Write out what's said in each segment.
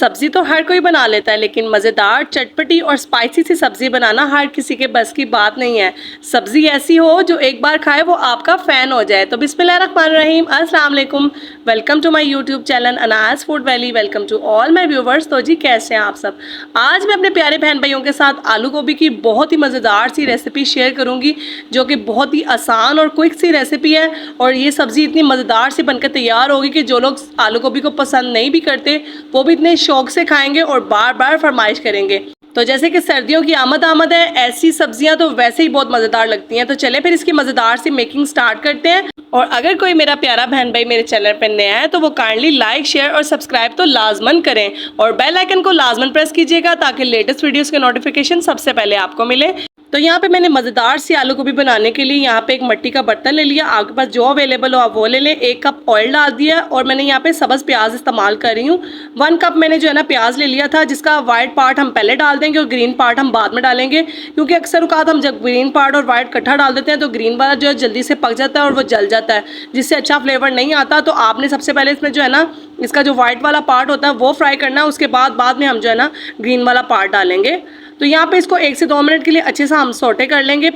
सब्जी तो हर कोई बना लेता है, लेकिन मज़ेदार, चटपटी और स्पाइसी सी सब्जी बनाना हर किसी के बस की बात नहीं है। सब्जी ऐसी हो जो एक बार खाए वो आपका फ़ैन हो जाए। तो बिस्मिल्लाहिर्रहमानिर्रहीम, अस्सलाम वालेकुम, welcome to my YouTube channel Anaj food valley. Welcome to all my viewers. तो जी कैसे हैं आप सब। आज मैं अपने प्यारे बहन भाइयों के साथ आलू गोभी की बहुत ही मज़ेदार सी रेसिपी शेयर करूँगी, जो कि बहुत ही आसान और क्विक सी रेसिपी है। और ये सब्ज़ी इतनी मज़ेदार सी बनकर तैयार होगी कि जो लोग आलू गोभी को पसंद नहीं भी करते वो भी इतने शौक से खाएंगे और बार बार फरमाइश करेंगे। तो जैसे कि सर्दियों की आमद है, ऐसी सब्जियां तो वैसे ही बहुत मज़ेदार लगती हैं। तो चले फिर इसकी मज़ेदार सी मेकिंग स्टार्ट करते हैं। और अगर कोई मेरा प्यारा बहन भाई मेरे चैनल पर नया है तो वो काइंडली लाइक, शेयर और सब्सक्राइब तो लाजमन करें और बेल आइकन को लाजमन प्रेस कीजिएगा ताकि लेटेस्ट वीडियोस के नोटिफिकेशन सबसे पहले आपको मिले। तो यहाँ पे मैंने मज़ेदार सी आलू गोभी बनाने के लिए यहाँ पे एक मिट्टी का बर्तन ले लिया। आपके पास जो अवेलेबल हो आप वो ले लें। 1 कप ऑयल डाल दिया और मैंने यहाँ पे सब्ज़ प्याज इस्तेमाल कर रही हूँ। 1 कप मैंने जो है ना प्याज ले लिया था, जिसका वाइट पार्ट हम पहले डाल देंगे और ग्रीन पार्ट हम बाद में डालेंगे, क्योंकि अक्सर औकात हम जब ग्रीन पार्ट और वाइट इकट्ठा डाल देते हैं तो ग्रीन वाला जो है जल्दी से पक जाता है और वो जल जाता है, जिससे अच्छा फ्लेवर नहीं आता। तो आपने सबसे पहले इसमें जो है ना इसका जो वाइट वाला पार्ट होता है वो फ्राई करना है। उसके बाद में हम जो है ना ग्रीन वाला पार्ट डालेंगे। तो यहाँ पे इसको 1 से 2 मिनट के लिए अच्छे से हम सोटे कर लेंगे।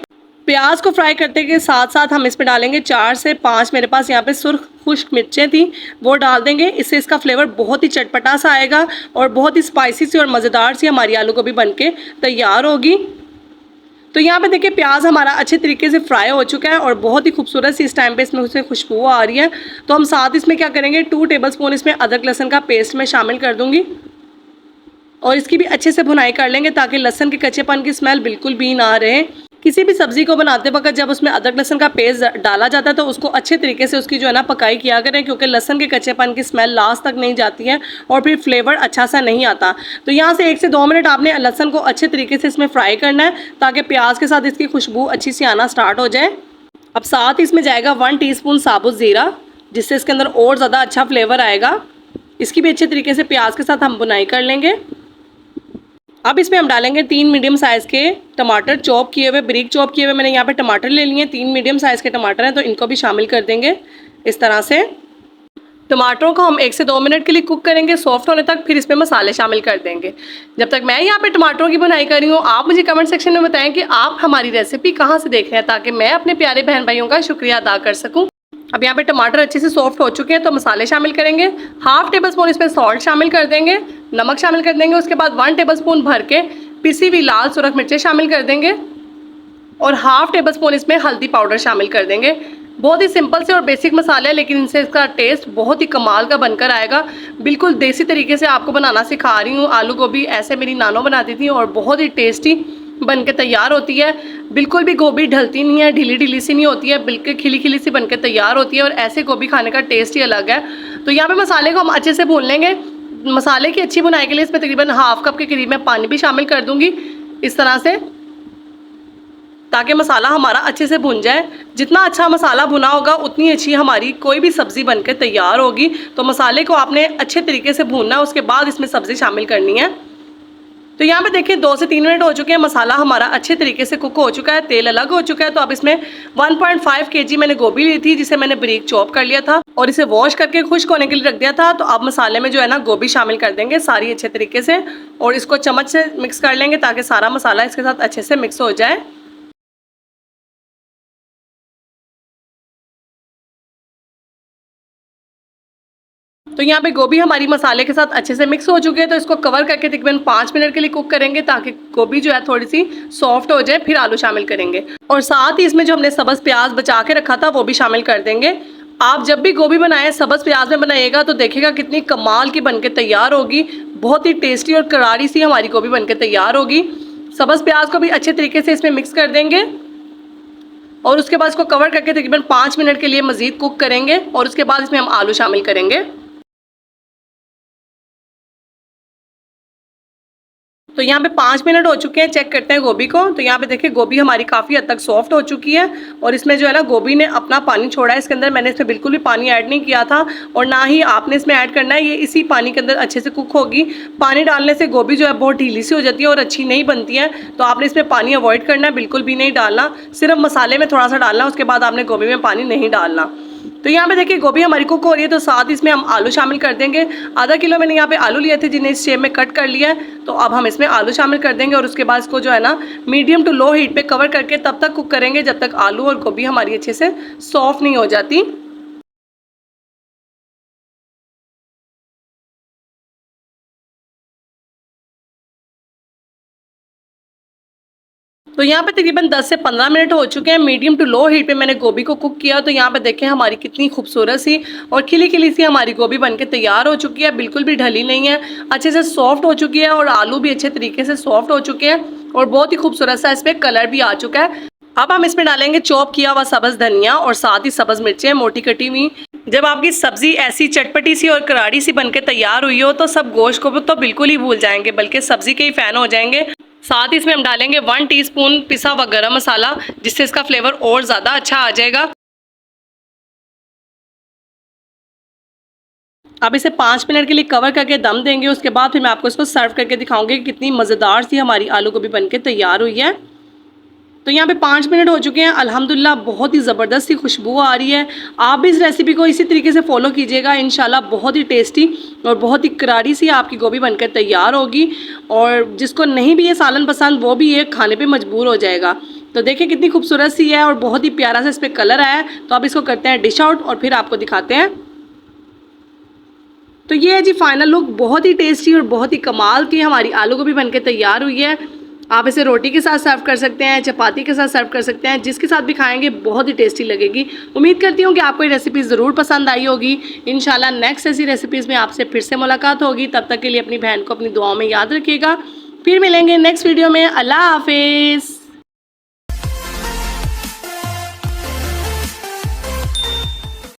प्याज को फ्राई करते के साथ साथ हम इसमें डालेंगे 4 से 5 मेरे पास यहाँ पे सुर्ख खुश्क मिर्चें थी, वो डाल देंगे। इससे इसका फ्लेवर बहुत ही चटपटा सा आएगा और बहुत ही स्पाइसी सी और मज़ेदार सी हमारी आलू गोभी बन के तैयार होगी। तो यहाँ पे देखिए प्याज हमारा अच्छे तरीके से फ्राई हो चुका है और बहुत ही खूबसूरत सी इस टाइम पे इसमें उसे खुशबू आ रही है। तो हम साथ इसमें क्या करेंगे, 2 टेबलस्पून इसमें अदरक लहसुन का पेस्ट में शामिल कर दूँगी और इसकी भी अच्छे से भुनाई कर लेंगे ताकि लहसुन के कच्चेपन की स्मेल बिल्कुल भी ना रहे। किसी भी सब्जी को बनाते वक्त जब उसमें अदरक लहसुन का पेस्ट डाला जाता है तो उसको अच्छे तरीके से उसकी जो है ना पकाई किया करें, क्योंकि लहसुन के कच्चेपन की स्मेल लास्ट तक नहीं जाती है और फिर फ्लेवर अच्छा सा नहीं आता। तो यहाँ से 1 से 2 मिनट आपने लहसुन को अच्छे तरीके से इसमें फ्राई करना है ताकि प्याज के साथ इसकी खुशबू अच्छी सी आना स्टार्ट हो जाए। अब साथ इसमें जाएगा 1 टीस्पून साबुत ज़ीरा, जिससे इसके अंदर और ज़्यादा अच्छा फ्लेवर आएगा। इसकी भी अच्छे तरीके से प्याज के साथ हम बुनाई कर लेंगे। अब इसमें हम डालेंगे 3 मीडियम साइज़ के टमाटर, चॉप किए हुए, बारीक चॉप किए हुए। मैंने यहाँ पे टमाटर ले लिए हैं, 3 मीडियम साइज़ के टमाटर हैं, तो इनको भी शामिल कर देंगे इस तरह से। टमाटरों को हम 1 से 2 मिनट के लिए कुक करेंगे सॉफ्ट होने तक, फिर इसमें मसाले शामिल कर देंगे। जब तक मैं यहाँ पे टमाटरों की बुनाई कर रही हूँ, आप मुझे कमेंट सेक्शन में बताएं कि आप हमारी रेसिपी कहाँ से देख रहे हैं, ताकि मैं अपने प्यारे बहन भाइयों का शुक्रिया अदा कर सकूँ। अब यहाँ पे टमाटर अच्छे से सॉफ्ट हो चुके हैं तो मसाले शामिल करेंगे। 1/2 टेबलस्पून इसमें सॉल्ट शामिल कर देंगे, नमक शामिल कर देंगे। उसके बाद 1 टेबलस्पून भर के पिसी हुई लाल सुरख मिर्चें शामिल कर देंगे और 1/2 टेबलस्पून इसमें हल्दी पाउडर शामिल कर देंगे। बहुत ही सिंपल से और बेसिक मसाले हैं, लेकिन इनसे इसका टेस्ट बहुत ही कमाल का बनकर आएगा। बिल्कुल देसी तरीके से आपको बनाना सिखा रही हूँ। आलू गोभी ऐसे मेरी नानो बनाती थी और बहुत ही टेस्टी बन के तैयार होती है। बिल्कुल भी गोभी ढलती नहीं है, ढीली ढीली सी नहीं होती है, बिल्कुल खिली खिली सी बनकर तैयार होती है और ऐसे गोभी खाने का टेस्ट ही अलग है। तो यहाँ पे मसाले को हम अच्छे से भून लेंगे। मसाले की अच्छी बुनाई के लिए इसमें तकरीबन 1/2 कप के करीब मैं पानी भी शामिल कर दूँगी इस तरह से, ताकि मसाला हमारा अच्छे से भुन जाए। जितना अच्छा मसाला भुना होगा उतनी अच्छी हमारी कोई भी सब्ज़ी बनकर तैयार होगी। तो मसाले को आपने अच्छे तरीके से भूनना है, उसके बाद इसमें सब्ज़ी शामिल करनी है। तो यहाँ पे देखिए 2 से 3 मिनट हो चुके हैं, मसाला हमारा अच्छे तरीके से कुक हो चुका है, तेल अलग हो चुका है। तो अब इसमें 1.5 kg मैंने गोभी ली थी, जिसे मैंने बारीक चॉप कर लिया था और इसे वॉश करके खुश्क होने के लिए रख दिया था। तो अब मसाले में जो है ना गोभी शामिल कर देंगे सारी अच्छे तरीके से और इसको चम्मच से मिक्स कर लेंगे ताकि सारा मसाला इसके साथ अच्छे से मिक्स हो जाए। तो यहाँ पे गोभी हमारी मसाले के साथ अच्छे से मिक्स हो चुकी है। तो इसको कवर करके तकरीबन 5 मिनट के लिए कुक करेंगे ताकि गोभी जो है थोड़ी सी सॉफ्ट हो जाए, फिर आलू शामिल करेंगे और साथ ही इसमें जो हमने सब्ज़ प्याज बचा के रखा था वो भी शामिल कर देंगे। आप जब भी गोभी बनाएं सब्ज़ प्याज में बनाइएगा तो देखिएगा कितनी कमाल की बनके तैयार होगी। बहुत ही टेस्टी और करारी सी हमारी गोभी बनके तैयार होगी। सब्ज़ प्याज को भी अच्छे तरीके से इसमें मिक्स कर देंगे और उसके बाद इसको कवर करके तकरीबन 5 मिनट के लिए मज़ीद कुक करेंगे और उसके बाद इसमें हम आलू शामिल करेंगे। तो यहाँ पे 5 मिनट हो चुके हैं, चेक करते हैं गोभी को। तो यहाँ पे देखिए गोभी हमारी काफ़ी हद तक सॉफ्ट हो चुकी है और इसमें जो है ना गोभी ने अपना पानी छोड़ा है। इसके अंदर मैंने इसमें बिल्कुल भी पानी ऐड नहीं किया था और ना ही आपने इसमें ऐड करना है, ये इसी पानी के अंदर अच्छे से कुक होगी। पानी डालने से गोभी जो है बहुत ढीली सी हो जाती है और अच्छी नहीं बनती है, तो आपने इसमें पानी अवॉइड करना है, बिल्कुल भी नहीं डालना। सिर्फ मसाले में थोड़ा सा डालना, उसके बाद आपने गोभी में पानी नहीं डालना। तो तो यहाँ पे देखिए गोभी हमारी कुक हो रही है, तो साथ इसमें हम आलू शामिल कर देंगे। आधा किलो मैंने यहाँ पे आलू लिए थे जिन्हें इस शेप में कट कर लिया है। तो अब हम इसमें आलू शामिल कर देंगे और उसके बाद इसको जो है ना मीडियम टू लो हीट पे कवर करके तब तक कुक करेंगे जब तक आलू और गोभी हमारी अच्छे से सॉफ्ट नहीं हो जाती। तो यहाँ पे तकरीबन 10 से 15 मिनट हो चुके हैं। मीडियम टू लो हीट पे मैंने गोभी को कुक किया। तो यहाँ पे देखें हमारी कितनी खूबसूरत सी और खिली खिली सी हमारी गोभी बनके तैयार हो चुकी है, बिल्कुल भी ढली नहीं है, अच्छे से सॉफ्ट हो चुकी है और आलू भी अच्छे तरीके से सॉफ्ट हो चुके हैं और बहुत ही खूबसूरत सा इस पर कलर भी आ चुका है। अब हम इसमें डालेंगे चॉप किया हुआ सब्ज धनिया और साथ ही सब्ज मिर्चें मोटी कटी हुई। जब आपकी सब्जी ऐसी चटपटी सी और करारी सी बनके तैयार हुई हो तो सब गोश्त को तो बिल्कुल ही भूल जाएंगे, बल्कि सब्जी के ही फैन हो जाएंगे। साथ ही इसमें हम डालेंगे 1 टीस्पून पिसा हुआ गरम मसाला, जिससे इसका फ्लेवर और ज़्यादा अच्छा आ जाएगा। अब इसे 5 मिनट के लिए कवर करके दम देंगे। उसके बाद फिर मैं आपको इसको सर्व करके दिखाऊंगी कि कितनी मज़ेदार सी हमारी आलू गोभी बनके तैयार हुई है। तो यहाँ पे 5 मिनट हो चुके हैं। अल्हम्दुलिल्लाह बहुत ही ज़बरदस्त सी खुशबू आ रही है। आप भी इस रेसिपी को इसी तरीके से फॉलो कीजिएगा, इंशाल्लाह बहुत ही टेस्टी और बहुत ही करारी सी आपकी गोभी बनकर तैयार होगी। और जिसको नहीं भी ये सालन पसंद वो भी ये खाने पे मजबूर हो जाएगा। तो देखिए कितनी खूबसूरत सी है और बहुत ही प्यारा सा इस पर कलर आया है। तो अब इसको करते हैं डिश आउट और फिर आपको दिखाते हैं। तो ये है जी फाइनल लुक। बहुत ही टेस्टी और बहुत ही कमाल की हमारी आलू गोभी बनके तैयार हुई है। आप इसे रोटी के साथ सर्व कर सकते हैं, चपाती के साथ सर्व कर सकते हैं, जिसके साथ भी खाएंगे बहुत ही टेस्टी लगेगी। उम्मीद करती हूँ कि आपको ये रेसिपी ज़रूर पसंद आई होगी। इंशाल्लाह नेक्स्ट ऐसी रेसिपीज़ में आपसे फिर से मुलाकात होगी। तब तक के लिए अपनी बहन को अपनी दुआओं में याद रखिएगा। फिर मिलेंगे नेक्स्ट वीडियो में। अल्लाह हाफिज़।